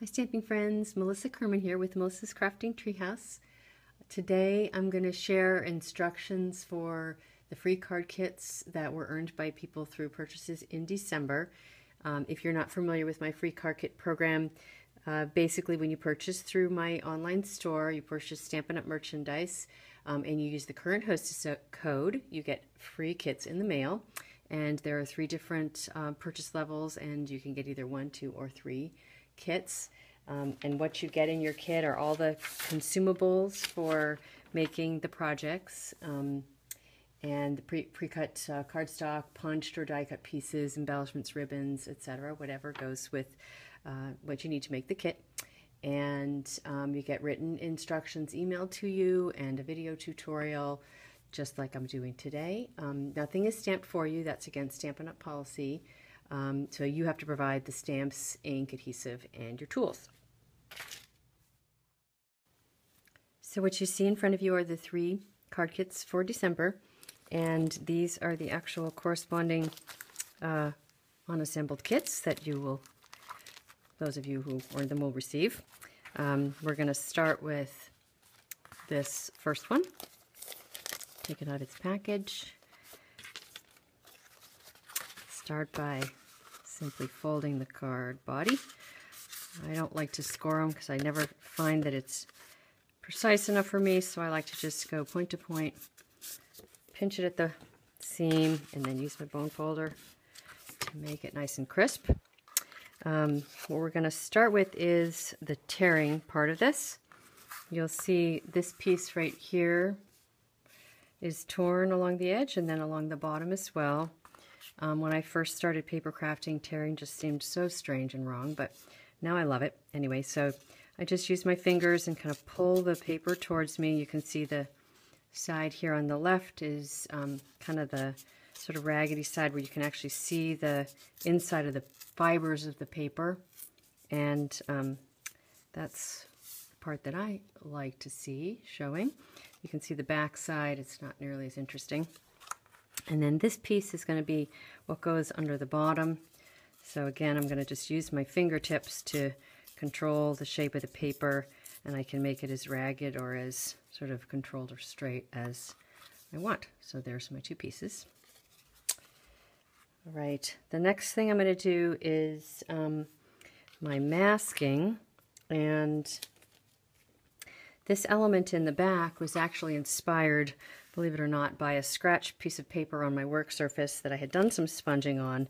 Hi stamping friends, Melissa Kerman here with Melissa's Crafting Treehouse. Today I'm going to share instructions for the free card kits that were earned by people through purchases in December. If you're not familiar with my free card kit program, basically when you purchase through my online store, you purchase Stampin' Up! Merchandise and you use the current hostess code, you get free kits in the mail. And there are 3 different purchase levels, and you can get either 1, 2, or 3 kits. And what you get in your kit are all the consumables for making the projects, and the pre-cut cardstock, punched or die-cut pieces, embellishments, ribbons, etc., whatever goes with what you need to make the kit. And you get written instructions emailed to you and a video tutorial, just like I'm doing today. Nothing is stamped for you. That's against Stampin' Up! Policy. So you have to provide the stamps, ink, adhesive, and your tools. So what you see in front of you are the 3 card kits for December, and these are the actual corresponding unassembled kits that you will, those of you who ordered them will receive. We're going to start with this first one. Take it out of its package. Start by simply folding the card body. I don't like to score them because I never find that it's precise enough for me, so I like to just go point to point, pinch it at the seam, and then use my bone folder to make it nice and crisp. What we're going to start with is the tearing part of this. You'll see this piece right here is torn along the edge and then along the bottom as well. When I first started paper crafting, tearing just seemed so strange and wrong, but now I love it. Anyway, so I just use my fingers and kind of pull the paper towards me. You can see the side here on the left is kind of the sort of raggedy side where you can actually see the inside of the fibers of the paper, and that's the part that I like to see showing. You can see the back side. It's not nearly as interesting. And then this piece is going to be what goes under the bottom. So again, I'm going to just use my fingertips to control the shape of the paper, and I can make it as ragged or as sort of controlled or straight as I want. So there's my 2 pieces. All right, the next thing I'm going to do is my masking, and this element in the back was actually inspired, believe it or not, by a scratched piece of paper on my work surface that I had done some sponging on,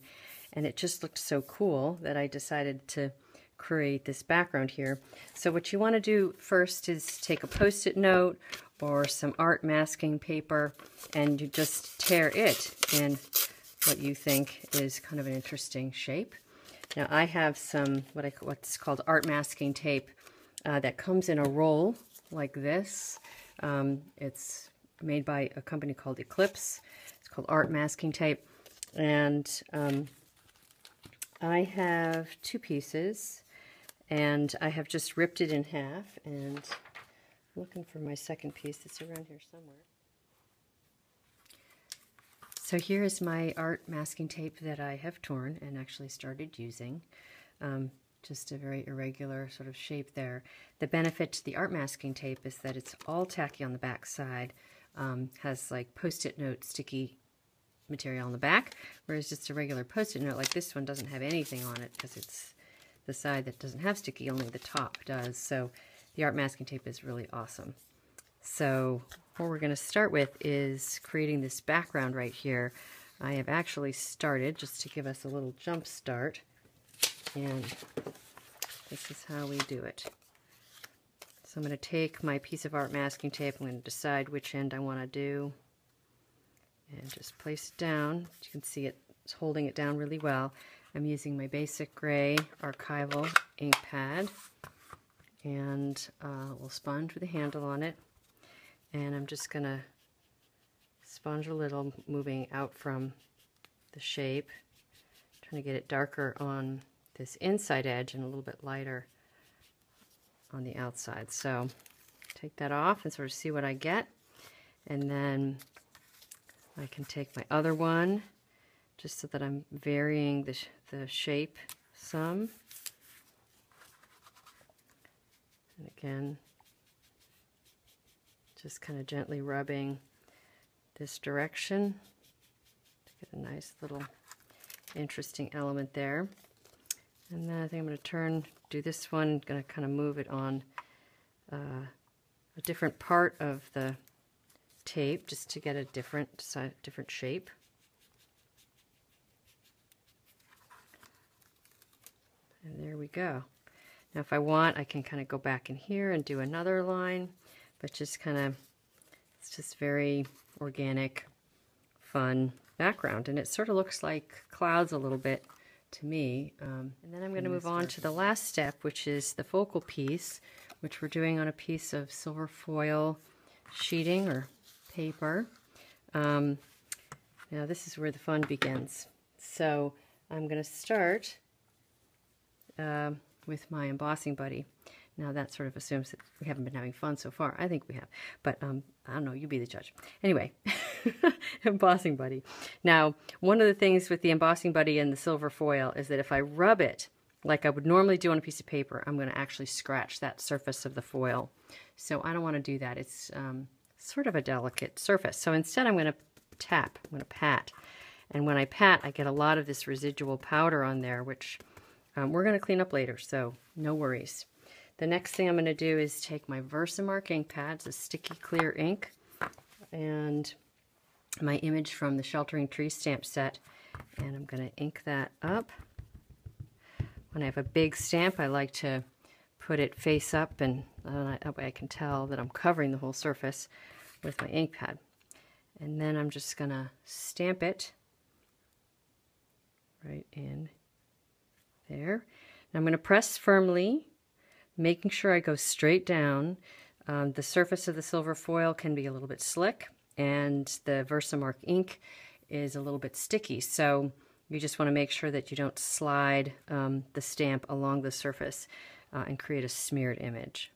and it just looked so cool that I decided to create this background here. So what you want to do first is take a Post-it note or some art masking paper, and you just tear it in what you think is kind of an interesting shape. Now I have some what's called art masking tape that comes in a roll like this. It's made by a company called Eclipse. It's called art masking tape, and I have 2 pieces, and I have just ripped it in half, and I'm looking for my second piece. It's around here somewhere. So here is my art masking tape that I have torn and actually started using. Just a very irregular sort of shape there. The benefit to the art masking tape is that it's all tacky on the back side, has like Post-it note sticky material on the back, whereas just a regular Post-it note like this one doesn't have anything on it because it's the side that doesn't have sticky, only the top does. So the art masking tape is really awesome. So what we're going to start with is creating this background right here. I have actually started, just to give us a little jump start, and this is how we do it. So I'm going to take my piece of art masking tape, I'm going to decide which end I want to do, and just place it down. You can see it's holding it down really well. I'm using my basic gray archival ink pad and a little sponge with a handle on it. And I'm just going to sponge a little, moving out from the shape, trying to get it darker on this inside edge and a little bit lighter on the outside. So take that off and sort of see what I get. And then I can take my other one, just so that I'm varying the shape some. And again, just kind of gently rubbing this direction to get a nice little interesting element there. And then I think I'm going to do this one, going to kind of move it on a different part of the tape just to get a different shape. And there we go. Now if I want, I can kind of go back in here and do another line, but just kind of, it's just very organic, fun background. And it sort of looks like clouds a little bit to me. And then I'm going to move on to the last step, which is the focal piece, which we're doing on a piece of silver foil sheeting or paper. Now this is where the fun begins. So I'm going to start with my embossing buddy. Now that sort of assumes that we haven't been having fun so far. I think we have, but I don't know, you be the judge. Anyway, embossing buddy. Now, one of the things with the embossing buddy and the silver foil is that if I rub it like I would normally do on a piece of paper, I'm going to actually scratch that surface of the foil. So I don't want to do that. It's sort of a delicate surface. So instead I'm going to tap, I'm going to pat. And when I pat, I get a lot of this residual powder on there, which we're going to clean up later, so no worries. The next thing I'm going to do is take my Versamark ink pads, a sticky clear ink, and my image from the Sheltering Tree stamp set, and I'm going to ink that up. When I have a big stamp, I like to put it face up, and that way I can tell that I'm covering the whole surface with my ink pad. And then I'm just going to stamp it right in there. Now I'm going to press firmly, making sure I go straight down. The surface of the silver foil can be a little bit slick, and the Versamark ink is a little bit sticky, so you just want to make sure that you don't slide the stamp along the surface and create a smeared image.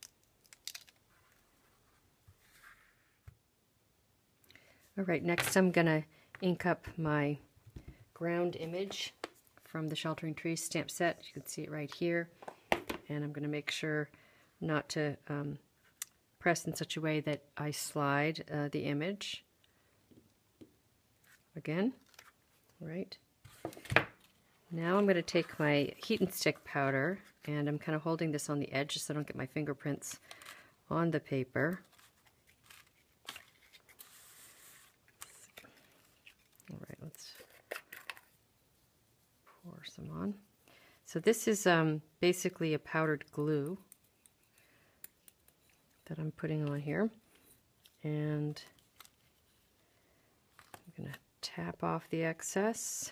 Alright, next I'm going to ink up my ground image from the Sheltering Trees stamp set. You can see it right here. And I'm going to make sure not to press in such a way that I slide the image. Again, right. Now I'm going to take my heat and stick powder, and I'm kind of holding this on the edge so I don't get my fingerprints on the paper. All right, let's pour some on. So this is basically a powdered glue that I'm putting on here, and I'm going to tap off the excess.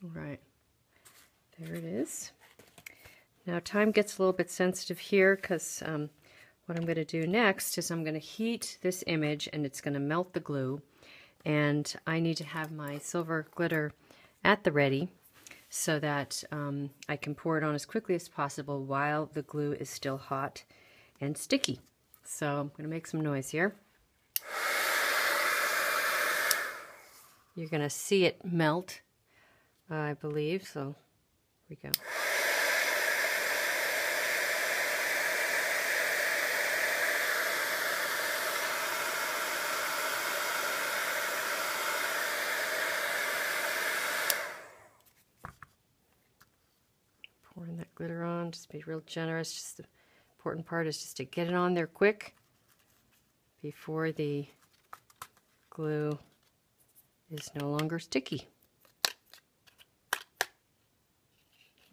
All right, there it is. Now time gets a little bit sensitive here because what I'm going to do next is I'm going to heat this image, and it's going to melt the glue, and I need to have my silver glitter at the ready so that I can pour it on as quickly as possible while the glue is still hot and sticky. So I'm going to make some noise here. You're going to see it melt, I believe, so here we go. Pouring that glitter on, just be real generous. Just the important part is just to get it on there quick before the glue is no longer sticky.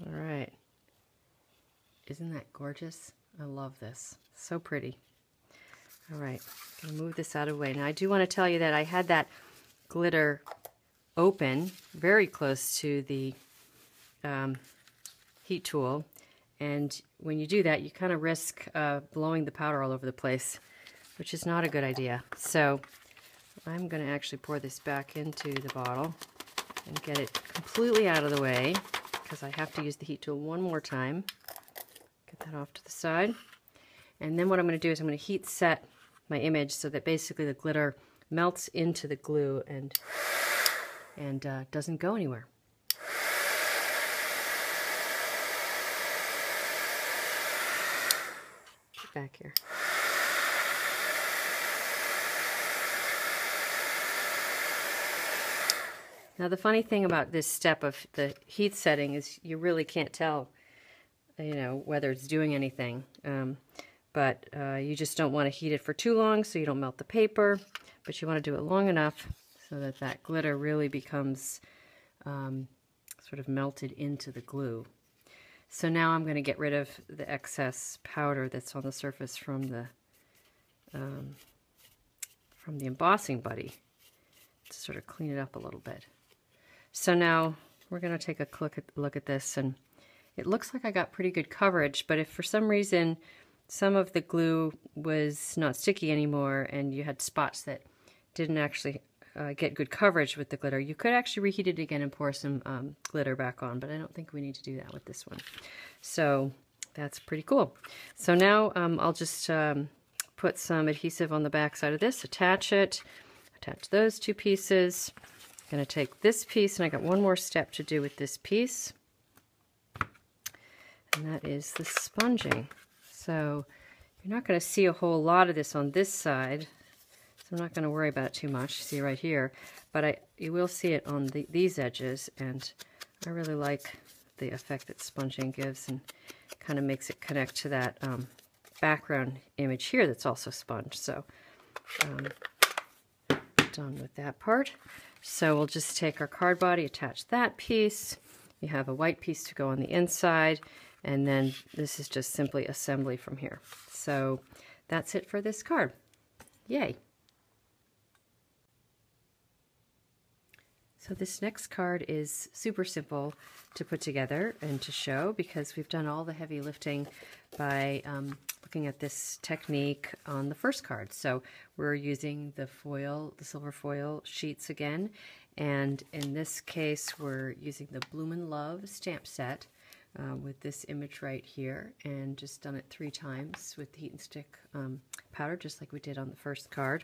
All right. Isn't that gorgeous? I love this. So pretty. All right, I'm going to move this out of the way. Now I do want to tell you that I had that glitter open very close to the heat tool, and when you do that you kind of risk blowing the powder all over the place, which is not a good idea. So I'm going to actually pour this back into the bottle and get it completely out of the way because I have to use the heat tool one more time. Get that off to the side. And then what I'm going to do is I'm going to heat set my image so that basically the glitter melts into the glue and and doesn't go anywhere. Get back here. Now the funny thing about this step of the heat setting is you really can't tell, you know, whether it's doing anything. But you just don't want to heat it for too long so you don't melt the paper, but you want to do it long enough so that that glitter really becomes sort of melted into the glue. So now I'm going to get rid of the excess powder that's on the surface from the embossing buddy to sort of clean it up a little bit. So now we're going to take a look at this, and it looks like I got pretty good coverage, but if for some reason some of the glue was not sticky anymore and you had spots that didn't actually get good coverage with the glitter, you could actually reheat it again and pour some glitter back on, but I don't think we need to do that with this one. So that's pretty cool. So now I'll just put some adhesive on the back side of this, attach it, attach those two pieces. I'm going to take this piece, and I got one more step to do with this piece, and that is the sponging. So you're not going to see a whole lot of this on this side, so I'm not going to worry about it too much. You see right here, but you will see it on these edges, and I really like the effect that sponging gives and kind of makes it connect to that background image here that's also sponged. So done with that part. So we'll just take our card body, attach that piece. You have a white piece to go on the inside, and then this is just simply assembly from here. So that's it for this card. Yay! So this next card is super simple to put together and to show because we've done all the heavy lifting by looking at this technique on the first card. So we're using the foil, the silver foil sheets again, and in this case we're using the Bloom in Love stamp set with this image right here, and just done it 3 times with heat and stick powder, just like we did on the first card.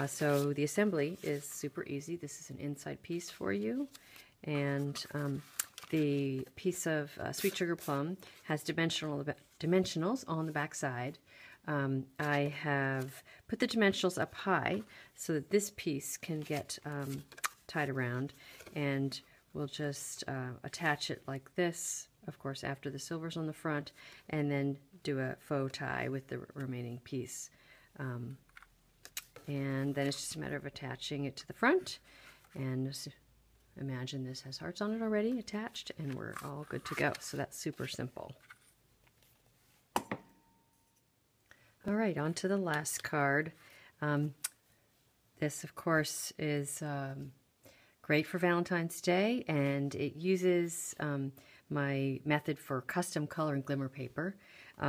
So the assembly is super easy. This is an inside piece for you, and the piece of sweet sugar plum has dimensionals on the back side. I have put the dimensionals up high so that this piece can get tied around, and we'll just attach it like this, of course, after the silver's on the front, and then do a faux tie with the remaining piece. And then it's just a matter of attaching it to the front, and just imagine this has hearts on it already attached, and we're all good to go. So that's super simple. All right, on to the last card. This, of course, is great for Valentine's Day, and it uses my method for custom color and glimmer paper,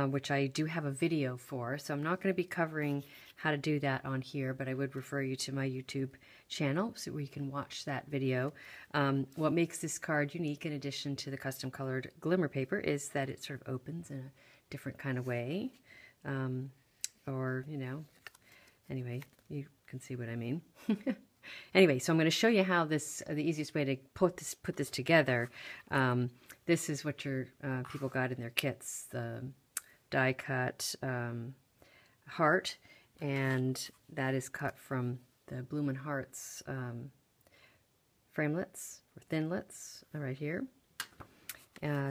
which I do have a video for. So I'm not going to be covering how to do that on here, but I would refer you to my YouTube channel so where you can watch that video. What makes this card unique, in addition to the custom colored glimmer paper, is that it sort of opens in a different kind of way. Or, you know, anyway, you can see what I mean. Anyway, so I'm going to show you how the easiest way to put this together. This is what your people got in their kits, the die cut heart, and that is cut from the Bloom in Hearts framelits or thinlits right here.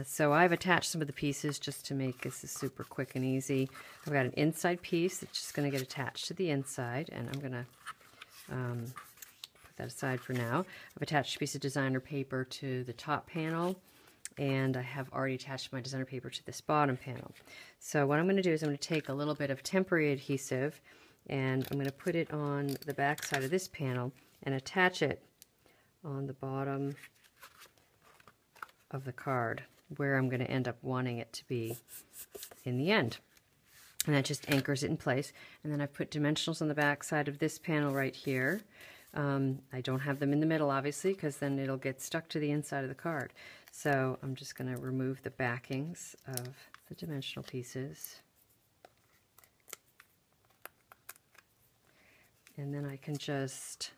So I've attached some of the pieces just to make this super quick and easy. I've got an inside piece that's just going to get attached to the inside, and I'm going to put that aside for now. I've attached a piece of designer paper to the top panel, and I have already attached my designer paper to this bottom panel. So what I'm going to do is I'm going to take a little bit of temporary adhesive, and I'm going to put it on the back side of this panel and attach it on the bottom of the card, where I'm going to end up wanting it to be in the end. And that just anchors it in place. And then I've put dimensionals on the back side of this panel right here. I don't have them in the middle, obviously, because then it'll get stuck to the inside of the card. So I'm just going to remove the backings of the dimensional pieces. And then I can just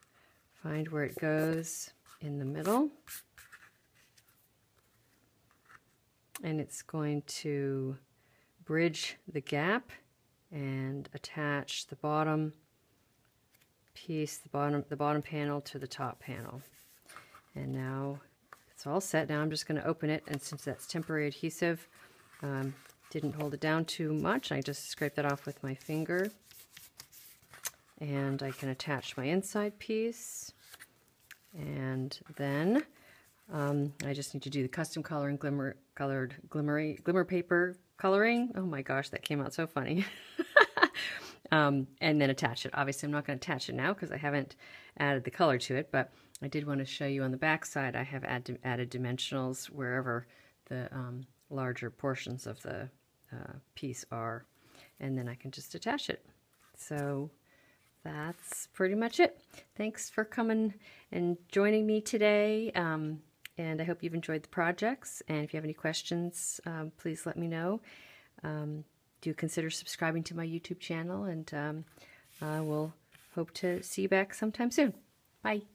find where it goes in the middle. And it's going to bridge the gap and attach the bottom piece, the bottom panel to the top panel. And now it's all set. Now I'm just going to open it, and since that's temporary adhesive, didn't hold it down too much, I just scraped that off with my finger. And I can attach my inside piece, and then I just need to do the custom color and glimmer paper coloring. Oh my gosh, that came out so funny. And then attach it. Obviously I'm not going to attach it now because I haven't added the color to it, but I did want to show you on the back side I have added dimensionals wherever the larger portions of the piece are, and then I can just attach it. So that's pretty much it. Thanks for coming and joining me today, and I hope you've enjoyed the projects, and if you have any questions, please let me know. Do consider subscribing to my YouTube channel, and I will hope to see you back sometime soon. Bye.